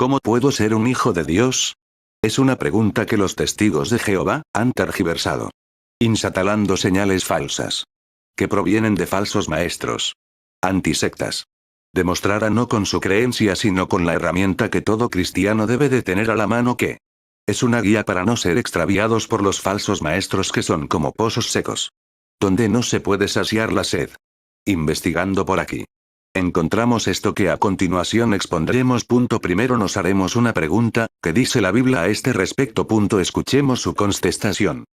¿Cómo puedo ser un hijo de Dios? Es una pregunta que los testigos de Jehová han tergiversado, instalando señales falsas, que provienen de falsos maestros, antisectas. Demostrará no con su creencia sino con la herramienta que todo cristiano debe de tener a la mano, que es una guía para no ser extraviados por los falsos maestros que son como pozos secos, donde no se puede saciar la sed. Investigando por aquí, encontramos esto que a continuación expondremos. Primero nos haremos una pregunta: ¿qué dice la Biblia a este respecto? Escuchemos su contestación.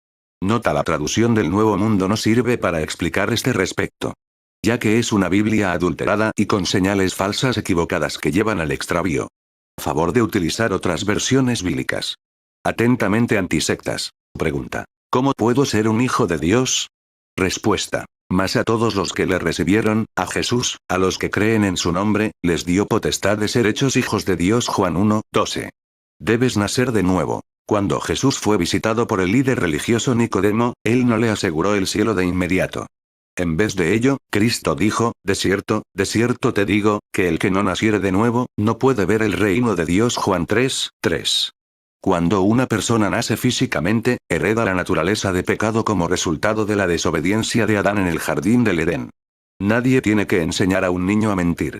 Nota: la traducción del Nuevo Mundo no sirve para explicar este respecto, ya que es una Biblia adulterada y con señales falsas equivocadas que llevan al extravío. A favor de utilizar otras versiones bíblicas. Atentamente, antisectas. Pregunta: ¿cómo puedo ser un hijo de Dios? Respuesta: mas a todos los que le recibieron, a Jesús, a los que creen en su nombre, les dio potestad de ser hechos hijos de Dios. Juan 1:12. Debes nacer de nuevo. Cuando Jesús fue visitado por el líder religioso Nicodemo, él no le aseguró el cielo de inmediato. En vez de ello, Cristo dijo: de cierto te digo, que el que no naciere de nuevo, no puede ver el reino de Dios. Juan 3:3. Cuando una persona nace físicamente, hereda la naturaleza de pecado como resultado de la desobediencia de Adán en el jardín del Edén. Nadie tiene que enseñar a un niño a mentir.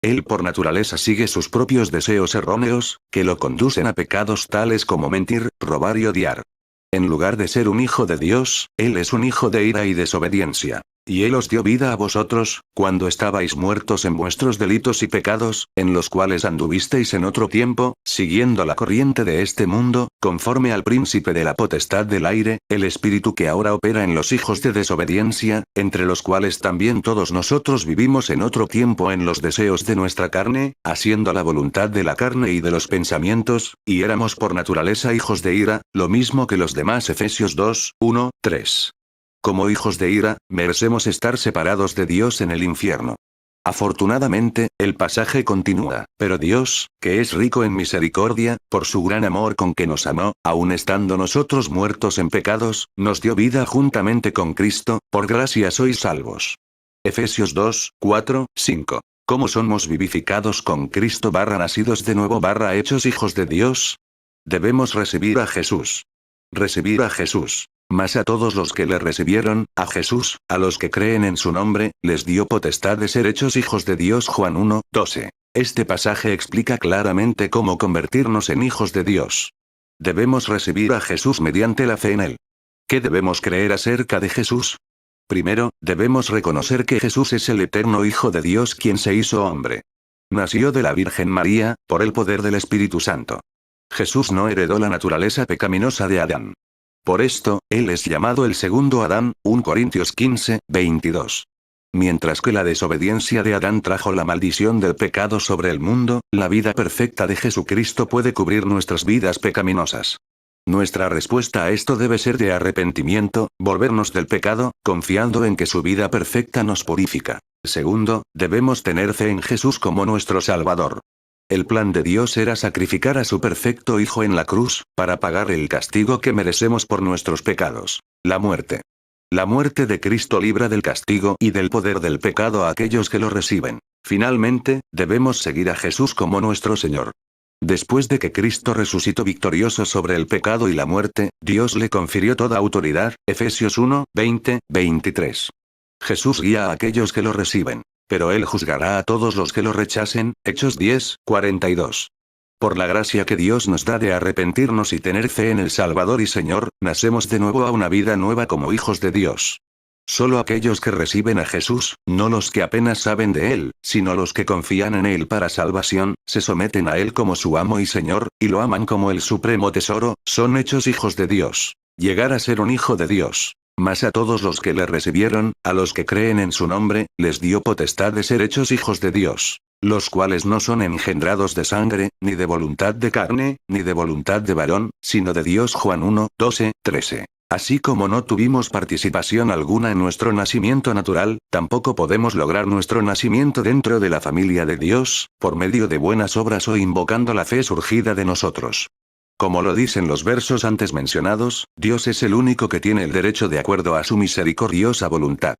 Él por naturaleza sigue sus propios deseos erróneos, que lo conducen a pecados tales como mentir, robar y odiar. En lugar de ser un hijo de Dios, él es un hijo de ira y desobediencia. Y él os dio vida a vosotros, cuando estabais muertos en vuestros delitos y pecados, en los cuales anduvisteis en otro tiempo, siguiendo la corriente de este mundo, conforme al príncipe de la potestad del aire, el espíritu que ahora opera en los hijos de desobediencia, entre los cuales también todos nosotros vivimos en otro tiempo en los deseos de nuestra carne, haciendo la voluntad de la carne y de los pensamientos, y éramos por naturaleza hijos de ira, lo mismo que los demás. Efesios 2:1-3. Como hijos de ira, merecemos estar separados de Dios en el infierno. Afortunadamente, el pasaje continúa: pero Dios, que es rico en misericordia, por su gran amor con que nos amó, aun estando nosotros muertos en pecados, nos dio vida juntamente con Cristo, por gracia sois salvos. Efesios 2:4-5. ¿Cómo somos vivificados con Cristo nacidos de nuevo hechos hijos de Dios? Debemos recibir a Jesús. Recibir a Jesús. Mas a todos los que le recibieron, a Jesús, a los que creen en su nombre, les dio potestad de ser hechos hijos de Dios. Juan 1:12. Este pasaje explica claramente cómo convertirnos en hijos de Dios. Debemos recibir a Jesús mediante la fe en él. ¿Qué debemos creer acerca de Jesús? Primero, debemos reconocer que Jesús es el eterno Hijo de Dios quien se hizo hombre. Nació de la Virgen María, por el poder del Espíritu Santo. Jesús no heredó la naturaleza pecaminosa de Adán. Por esto, él es llamado el segundo Adán, 1 Corintios 15:22. Mientras que la desobediencia de Adán trajo la maldición del pecado sobre el mundo, la vida perfecta de Jesucristo puede cubrir nuestras vidas pecaminosas. Nuestra respuesta a esto debe ser de arrepentimiento, volvernos del pecado, confiando en que su vida perfecta nos purifica. Segundo, debemos tener fe en Jesús como nuestro Salvador. El plan de Dios era sacrificar a su perfecto Hijo en la cruz, para pagar el castigo que merecemos por nuestros pecados, la muerte. La muerte de Cristo libra del castigo y del poder del pecado a aquellos que lo reciben. Finalmente, debemos seguir a Jesús como nuestro Señor. Después de que Cristo resucitó victorioso sobre el pecado y la muerte, Dios le confirió toda autoridad, Efesios 1:20-23. Jesús guía a aquellos que lo reciben, pero él juzgará a todos los que lo rechacen, Hechos 10:42. Por la gracia que Dios nos da de arrepentirnos y tener fe en el Salvador y Señor, nacemos de nuevo a una vida nueva como hijos de Dios. Solo aquellos que reciben a Jesús, no los que apenas saben de él, sino los que confían en él para salvación, se someten a él como su amo y Señor, y lo aman como el supremo tesoro, son hechos hijos de Dios. Llegar a ser un hijo de Dios. Mas a todos los que le recibieron, a los que creen en su nombre, les dio potestad de ser hechos hijos de Dios, los cuales no son engendrados de sangre, ni de voluntad de carne, ni de voluntad de varón, sino de Dios. Juan 1:12-13. Así como no tuvimos participación alguna en nuestro nacimiento natural, tampoco podemos lograr nuestro nacimiento dentro de la familia de Dios, por medio de buenas obras o invocando la fe surgida de nosotros. Como lo dicen los versos antes mencionados, Dios es el único que tiene el derecho de acuerdo a su misericordiosa voluntad.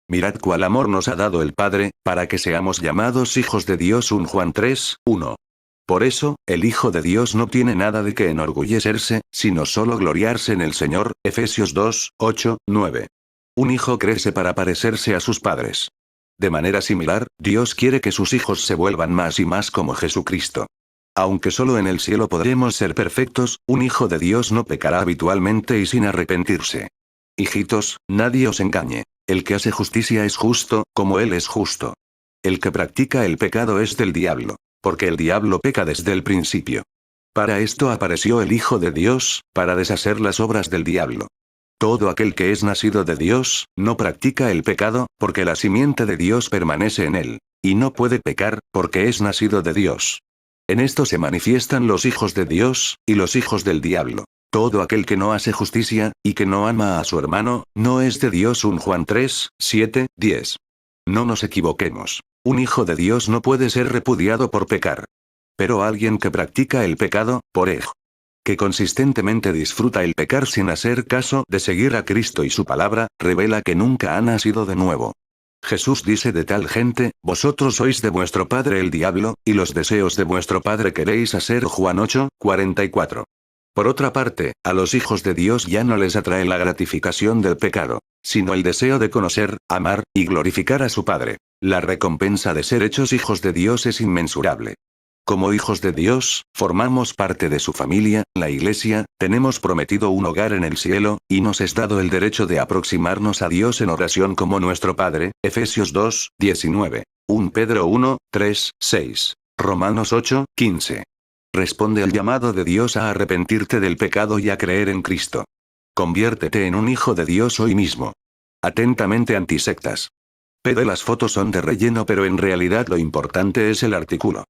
Mirad cuál amor nos ha dado el Padre, para que seamos llamados hijos de Dios. 1 Juan 3:1. Por eso, el Hijo de Dios no tiene nada de que enorgullecerse, sino solo gloriarse en el Señor, Efesios 2, 8, 9. Un hijo crece para parecerse a sus padres. De manera similar, Dios quiere que sus hijos se vuelvan más y más como Jesucristo. Aunque solo en el cielo podremos ser perfectos, un hijo de Dios no pecará habitualmente y sin arrepentirse. Hijitos, nadie os engañe. El que hace justicia es justo, como Él es justo. El que practica el pecado es del diablo, porque el diablo peca desde el principio. Para esto apareció el Hijo de Dios, para deshacer las obras del diablo. Todo aquel que es nacido de Dios, no practica el pecado, porque la simiente de Dios permanece en él. Y no puede pecar, porque es nacido de Dios. En esto se manifiestan los hijos de Dios, y los hijos del diablo. Todo aquel que no hace justicia, y que no ama a su hermano, no es de Dios. 1 Juan 3, 7, 10. No nos equivoquemos. Un hijo de Dios no puede ser repudiado por pecar. Pero alguien que practica el pecado, que consistentemente disfruta el pecar sin hacer caso de seguir a Cristo y su palabra, revela que nunca ha nacido de nuevo. Jesús dice de tal gente, vosotros sois de vuestro padre el diablo, y los deseos de vuestro padre queréis hacer. Juan 8, 44. Por otra parte, a los hijos de Dios ya no les atrae la gratificación del pecado, sino el deseo de conocer, amar, y glorificar a su Padre. La recompensa de ser hechos hijos de Dios es inmensurable. Como hijos de Dios, formamos parte de su familia, la Iglesia, tenemos prometido un hogar en el cielo, y nos es dado el derecho de aproximarnos a Dios en oración como nuestro Padre, Efesios 2, 19. 1 Pedro 1, 3, 6. Romanos 8, 15. Responde al llamado de Dios a arrepentirte del pecado y a creer en Cristo. Conviértete en un hijo de Dios hoy mismo. Atentamente, antisectas. Las fotos son de relleno, pero en realidad lo importante es el artículo.